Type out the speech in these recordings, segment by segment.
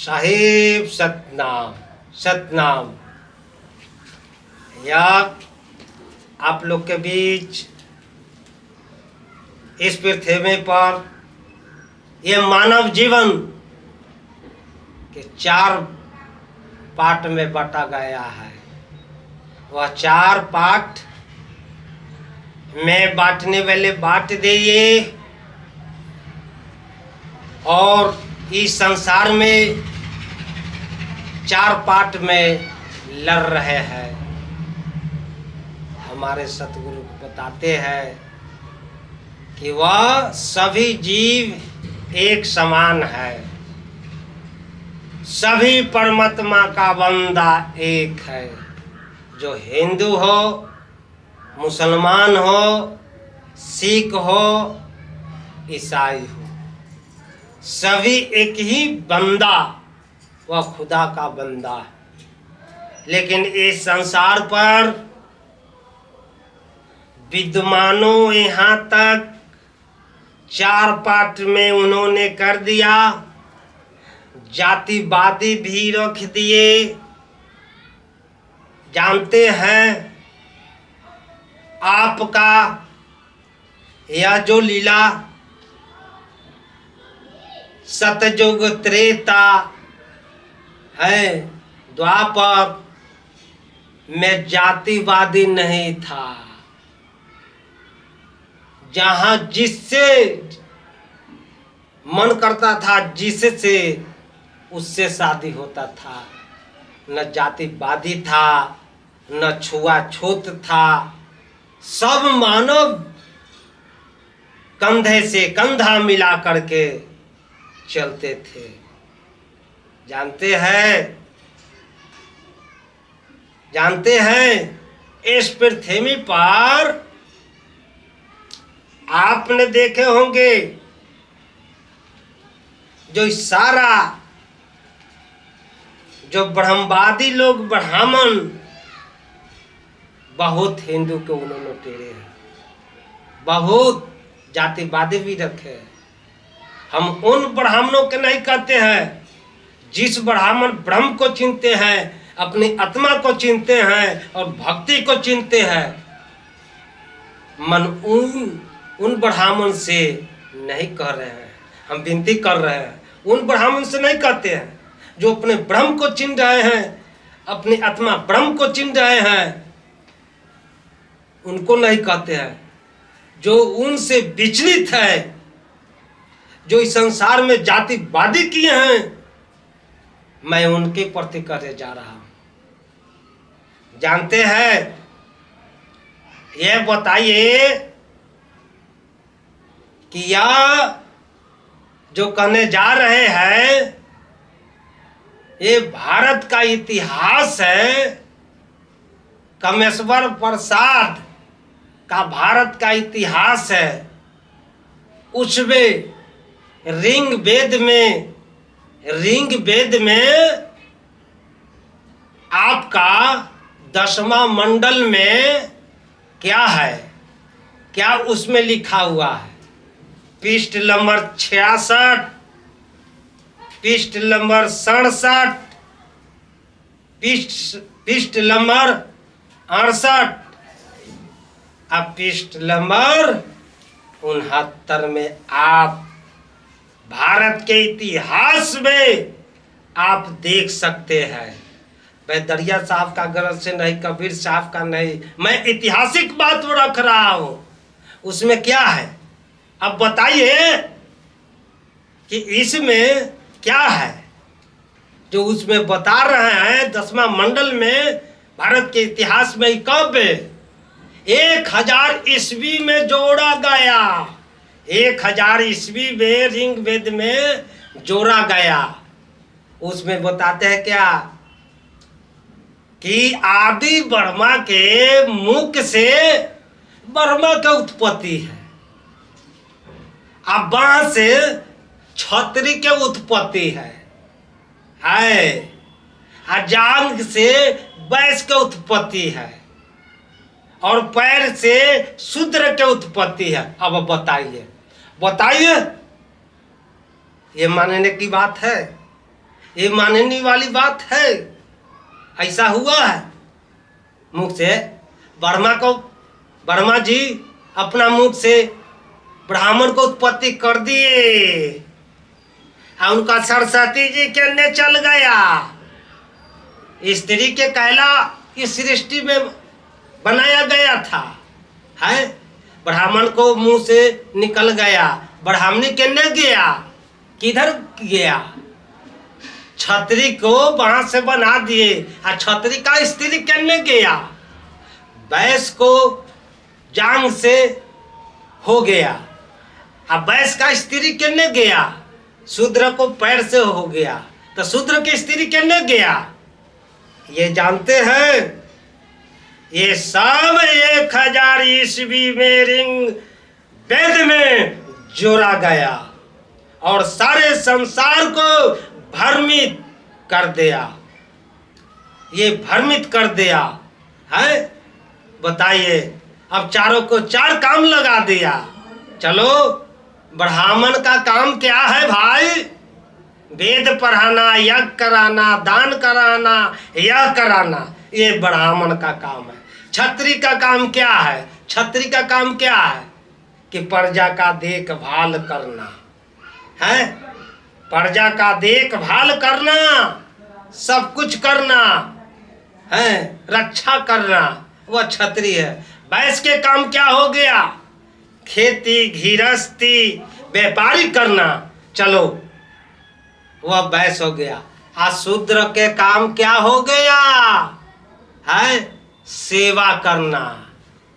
साहिब सतनाम सतनाम। या आप लोग के बीच इस पृथ्वी पर ये मानव जीवन के 4 पार्ट में बांटा गया है। वह 4 पार्ट में बांटने वाले बांट दिए और इस संसार में 4 पार्ट में लड़ रहे हैं। हमारे सतगुरु बताते हैं कि वह सभी जीव एक समान है, सभी परमात्मा का बंदा एक है। जो हिंदू हो, मुसलमान हो, सिख हो, ईसाई हो, सभी एक ही बंदा, वह खुदा का बंदा है। लेकिन इस संसार पर विद्वानों यहाँ तक 4 पार्ट में उन्होंने कर दिया, जातिवादी भी रख दिए। जानते हैं आपका यह जो लीला सतयुग त्रेता है, द्वापर में जातिवादी नहीं था। जहाँ जिससे मन करता था, जिससे उससे शादी होता था। न जातिवादी था, न छुआछूत था। सब मानव कंधे से कंधा मिला करके चलते थे। जानते हैं इस पृथ्वी पर आपने देखे होंगे जो सारा जो ब्रह्मवादी लोग, ब्राह्मण बहुत हिंदू के उन्होंने टेढ़े हैं, बहुत जातिवादी भी रखे हैं। हम उन ब्राह्मणों के नहीं कहते हैं जिस ब्राह्मण ब्रह्म को चिनते हैं, अपनी आत्मा को चिनते हैं और भक्ति को चिनते हैं। मन उन ब्राह्मण से नहीं कह रहे हैं, हम विनती कर रहे हैं। उन ब्राह्मण से नहीं कहते हैं जो अपने ब्रह्म को चिन रहे हैं, अपनी आत्मा ब्रह्म को चिन रहे हैं, उनको नहीं कहते हैं। जो उनसे विचलित है, जो इस संसार में जातिवादी किए हैं, मैं उनके प्रति करने जा रहा हूं। जानते हैं, यह बताइए कि यह जो कहने जा रहे हैं ये भारत का इतिहास है। कामेश्वर प्रसाद का भारत का इतिहास है। उसमें ऋग वेद में आपका 10वां मंडल में क्या है, क्या उसमें लिखा हुआ है? पृष्ठ नंबर 66, पृष्ठ नंबर 67, पृष्ठ नंबर 68 और पृष्ठ नंबर 69 में आप भारत के इतिहास में आप देख सकते हैं। मैं दरिया साहब का गरज से नहीं, कबीर साहब का नहीं, मैं ऐतिहासिक बात रख रहा हूं। उसमें क्या है अब बताइए कि इसमें क्या है जो उसमें बता रहे हैं। 10वां मंडल में भारत के इतिहास में कब 1000 ईस्वी में जोड़ा गया, 1000 ईस्वी में ऋग वेद में जोड़ा गया। उसमें बताते हैं क्या कि आदि ब्रह्मा के मुख से ब्रह्मा की उत्पत्ति है, अब वहां से क्षत्रि के उत्पत्ति है, जांग से वैश्य के उत्पत्ति है और पैर से शूद्र के उत्पत्ति है। अब बताइए ये मानने की बात है? ये मानने वाली बात है? ऐसा हुआ है मुख से ब्रह्मा जी अपना मुख से ब्राह्मण को उत्पत्ति कर दिए और उनका सरस्वती जी के ने चल गया। स्त्री के कहला इस सृष्टि में बनाया गया था, है ब्राह्मण को मुंह से निकल गया, ब्राह्मणी के ने गया, किधर गया? छतरी को बांस से बना दिए और छतरी का स्त्री करने गया। बैस को जांग से हो गया, अब बैस का स्त्री करने गया। शूद्र को पैर से हो गया तो शूद्र की स्त्री करने गया। ये जानते हैं ये सब 1000 ईस्वी में रिंग वेद में जोड़ा गया और सारे संसार को भ्रमित कर दिया। ये भ्रमित कर दिया है। बताइए, अब चारों को 4 काम लगा दिया। चलो, ब्राह्मण का काम क्या है भाई? वेद पढ़ाना, यज्ञ कराना, दान कराना, यह कराना, ये ब्राह्मण का काम है। क्षत्रिय का काम क्या है? क्षत्रिय का काम क्या है कि प्रजा का देखभाल करना है। प्रजा का देखभाल करना, सब कुछ करना है, रक्षा करना, वह क्षत्रिय है। वैश्य के काम क्या हो गया? खेती, गृहस्थी, व्यापारी करना, चलो वह वैश्य हो गया। आज शूद्र के काम क्या हो गया है? सेवा करना,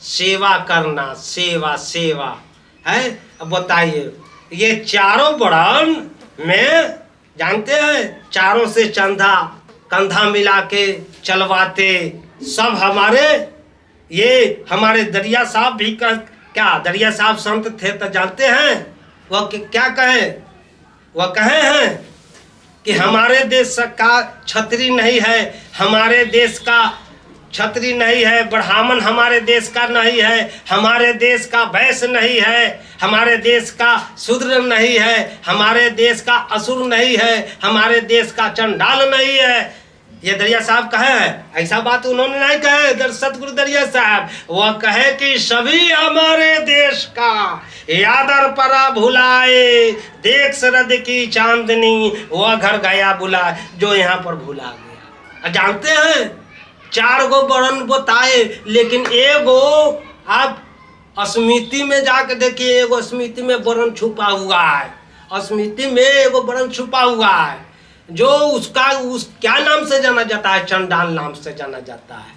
सेवा करना, सेवा सेवा है। अब बताइए, ये चारों वर्ण में जानते हैं, चारों से चंदा कंधा मिला के चलवाते सब हमारे, ये हमारे दरिया साहब भी क्या दरिया साहब संत थे तो जानते हैं वह क्या कहे? वह कहे हैं कि हमारे देश का क्षत्रिय नहीं है, हमारे देश का क्षत्रिय नहीं है, ब्राह्मण हमारे देश का नहीं है, हमारे देश का वैश्य नहीं है, हमारे देश का शूद्र नहीं है, हमारे देश का असुर नहीं है, हमारे देश का चंडाल नहीं है। ये दरिया साहब कहे हैं, ऐसा बात उन्होंने नहीं कहे। सतगुरु दरिया साहब वह कहे कि सभी हमारे देश का यादर परा भुलाए, देख सरद की चांदनी वह घर गया बुला, जो यहाँ पर भुला गया। जानते हैं 4 गो वर्ण बताए, लेकिन एगो आप स्मृति में जाकर देखिए, एगो स्मृति में वर्ण छुपा हुआ है। स्मृति में एगो वर्ण छुपा हुआ है जो उस क्या नाम से जाना जाता है? चंडाल नाम से जाना जाता है।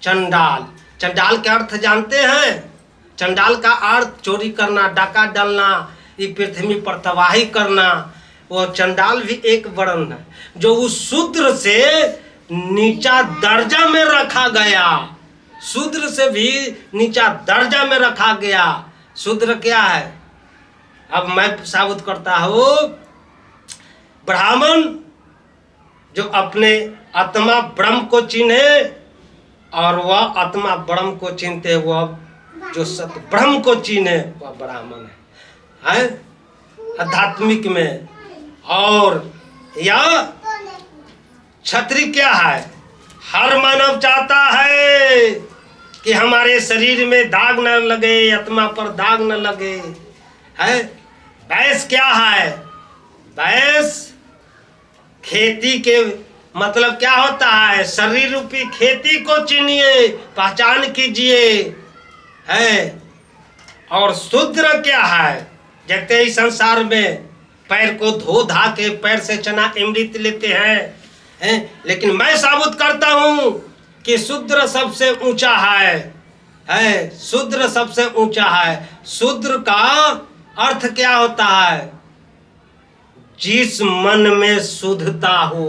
चंडाल, चंडाल के अर्थ जानते हैं? चंडाल का अर्थ चोरी करना, डाका डालना, ये पृथ्वी पर तबाही करना। वो चंडाल भी एक वर्ण है जो उस शूद्र से नीचा दर्जा में रखा गया, शूद्र से भी नीचा दर्जा में रखा गया। शूद्र क्या है? अब मैं साबित करता हूँ। ब्राह्मण जो अपने आत्मा ब्रह्म को चिन्हे और वह आत्मा ब्रह्म को चिन्हते, वह जो सत्य ब्रह्म को चिन्हे वह ब्राह्मण है आध्यात्मिक में। और या क्षत्रिय क्या है? हर मानव चाहता है कि हमारे शरीर में दाग न लगे, आत्मा पर दाग न लगे, है। वैश्य क्या है? वैश्य खेती के मतलब क्या होता है? शरीर रूपी खेती को चिनिए, पहचान कीजिए, है। और शूद्र क्या है? देखते ही संसार में पैर को धो धा के पैर से चना अमृत लेते हैं, लेकिन मैं साबित करता हूं कि शूद्र सबसे ऊंचा है, शूद्र सबसे ऊंचा है। शूद्र का अर्थ क्या होता है? जिस मन में शुद्धता हो।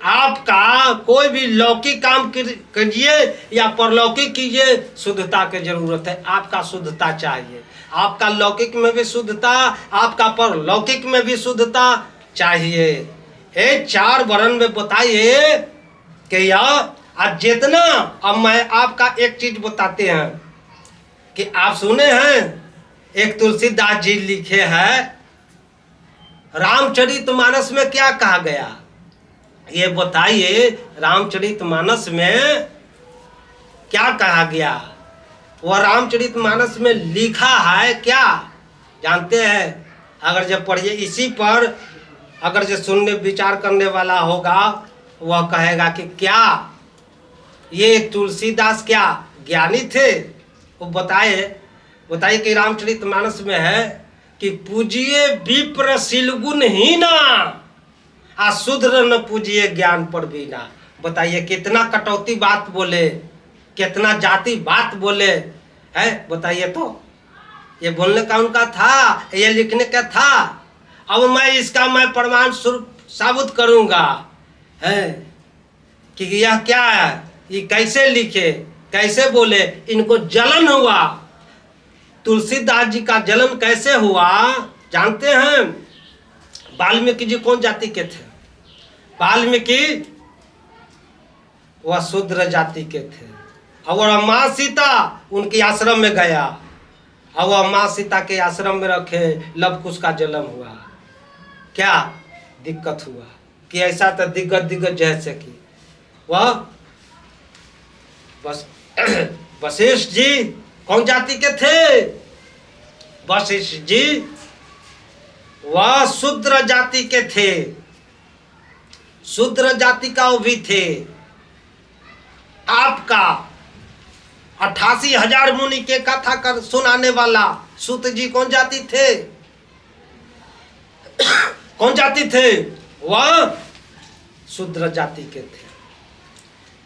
आपका कोई भी लौकिक काम कीजिए या परलौकिक कीजिए, शुद्धता की जरूरत है। आपका शुद्धता चाहिए, आपका लौकिक में भी शुद्धता, आपका परलौकिक में भी शुद्धता चाहिए। ये 4 वर्ण में बताइए कि आज जितना, अब मैं आपका एक चीज बताते हैं कि आप सुने हैं, एक तुलसीदास जी लिखे हैं रामचरितमानस में क्या कहा गया? ये बताइए रामचरितमानस में क्या कहा गया? वह रामचरितमानस में लिखा है क्या जानते हैं? अगर जब पढ़िए इसी पर, अगर जो सुनने विचार करने वाला होगा वह कहेगा कि क्या ये तुलसीदास क्या ज्ञानी थे? वो बताइए कि रामचरितमानस में है कि पूजिए विप्र सिलगुन ही ना, आ शूद्र न पूजिए ज्ञान पर भी ना। बताइए कितना कटौती बात बोले, कितना जाति बात बोले है। बताइए तो ये बोलने का उनका था, ये लिखने का था। अब मैं प्रमाण स्वरूप साबित करूंगा है कि यह क्या है, ये कैसे लिखे, कैसे बोले। इनको जलन हुआ, तुलसीदास जी का जलन कैसे हुआ जानते हैं? वाल्मीकि जी कौन जाति के थे? वाल्मीकि वह शूद्र जाति के थे। और माँ सीता उनके आश्रम में गया, और वह माँ सीता के आश्रम में रखे, लवकुश का जन्म हुआ। क्या दिक्कत हुआ कि ऐसा तो दिग्गज जैसे कि वह बस वशिष्ठ जी कौन जाति के थे? वशिष्ठ जी वह शूद्र जाति के थे, शूद्र जाति का वो भी थे। आपका 88,000 मुनि के कथा कर सुनाने वाला सूत जी कौन जाति थे? कौन जाति थे? वह शूद्र जाति के थे।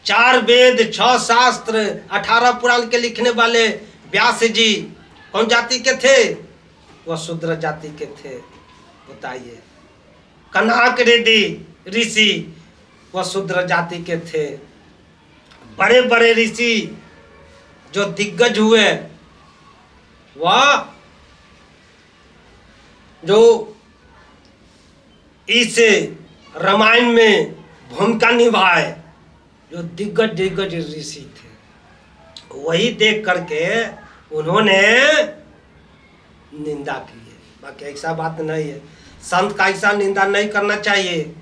4 वेद 6 शास्त्र 18 पुराण के लिखने वाले व्यास जी कौन जाति के थे? वह शूद्र जाति के थे। बताइए कनक रेड्डी ऋषि वह शूद्र जाति के थे। बड़े बड़े ऋषि जो दिग्गज हुए वह जो इस रामायण में भूमिका निभाए, जो दिग्गज ऋषि थे, वही देख करके उन्होंने निंदा की है। बाकी ऐसा बात नहीं है, संत का ऐसा निंदा नहीं करना चाहिए।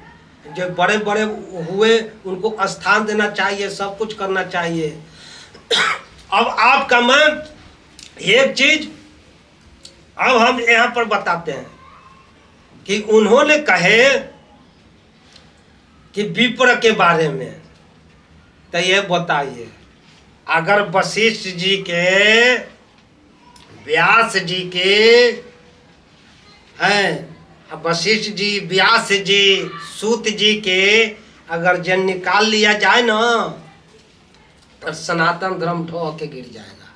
जो बड़े बड़े हुए उनको स्थान देना चाहिए, सब कुछ करना चाहिए। अब आपका मैं एक चीज अब हम यहाँ पर बताते हैं कि उन्होंने कहे कि विप्र के बारे में, तो ये बताइए अगर वशिष्ठ जी के, व्यास जी के हैं, वशिष्ठ जी, व्यास जी, सूत जी के अगर जन निकाल लिया जाए ना तो सनातन धर्म ढो के गिर जाएगा।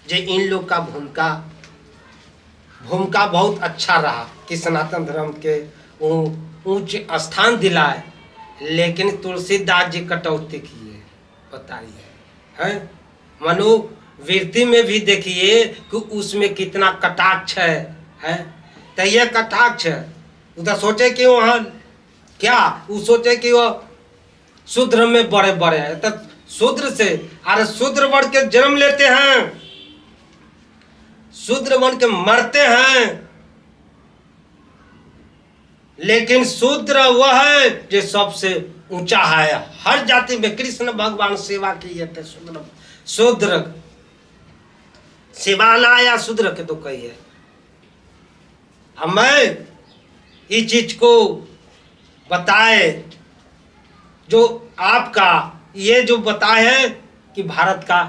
जो इन लोग का भूमिका बहुत अच्छा रहा कि सनातन धर्म के ऊंच स्थान दिलाए, लेकिन तुलसीदास जी कटौती किए। बताइए है, मनोवृत्ति में भी देखिए कि उसमें कितना कटाक्ष है। तो ये कटाक्ष उधर सोचे कि वहाँ क्या, वो सोचे कि वो शूद्र में बड़े बड़े हैं, तो शूद्र से, अरे शूद्र बन के जन्म लेते हैं, शूद्र बन के मरते हैं, लेकिन शूद्र वह है जो सबसे ऊंचा है। हर जाति में कृष्ण भगवान सेवा किए थे। शूद्र सेवा लाया शूद्र के तो कहिए। मैं इस चीज को बताए जो आपका ये जो बताए है कि भारत का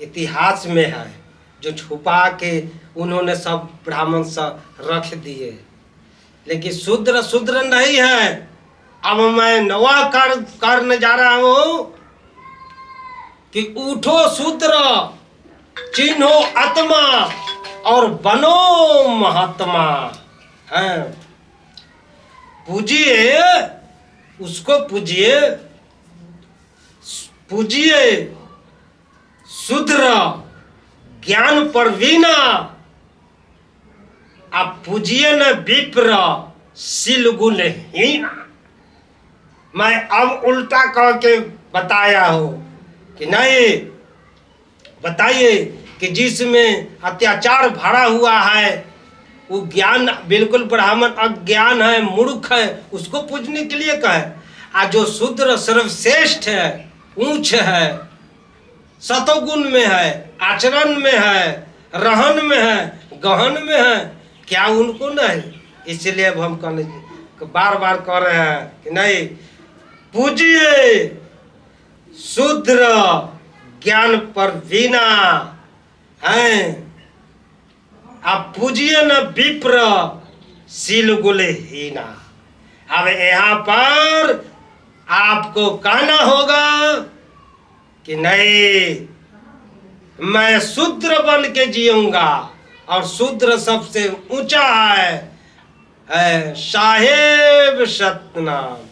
इतिहास में है, जो छुपा के उन्होंने सब ब्राह्मण से रख दिए, लेकिन शूद्र नहीं है। अब मैं नवा करने जा रहा हूं कि उठो शूद्र, चिन्हो आत्मा और बनो महात्मा। हैं, पूजिए उसको, पूजिए शूद्र ज्ञान पर वीना, आप पूजिए न विप्र सिलगुन हीना। मैं अब उल्टा कह के बताया हूं कि नहीं। बताइए कि जिसमें अत्याचार भरा हुआ है वो ज्ञान बिल्कुल ब्राह्मण अज्ञान है, मूर्ख है, उसको पूजने के लिए कहे। आ जो शूद्र सर्वश्रेष्ठ है, ऊंच है, सतोगुण में है, आचरण में है, रहन में है, गहन में है, क्या उनको नहीं? इसलिए अब हम बार बार कह रहे हैं कि नहीं, पूजिए शूद्र ज्ञान पर वीणा है, आप पूजिए न विप्र सील गुले हीना। अब यहाँ पर आपको कहना होगा कि नहीं, मैं शूद्र बन के जीऊंगा, और शूद्र सबसे ऊंचा है साहेब सतनाम।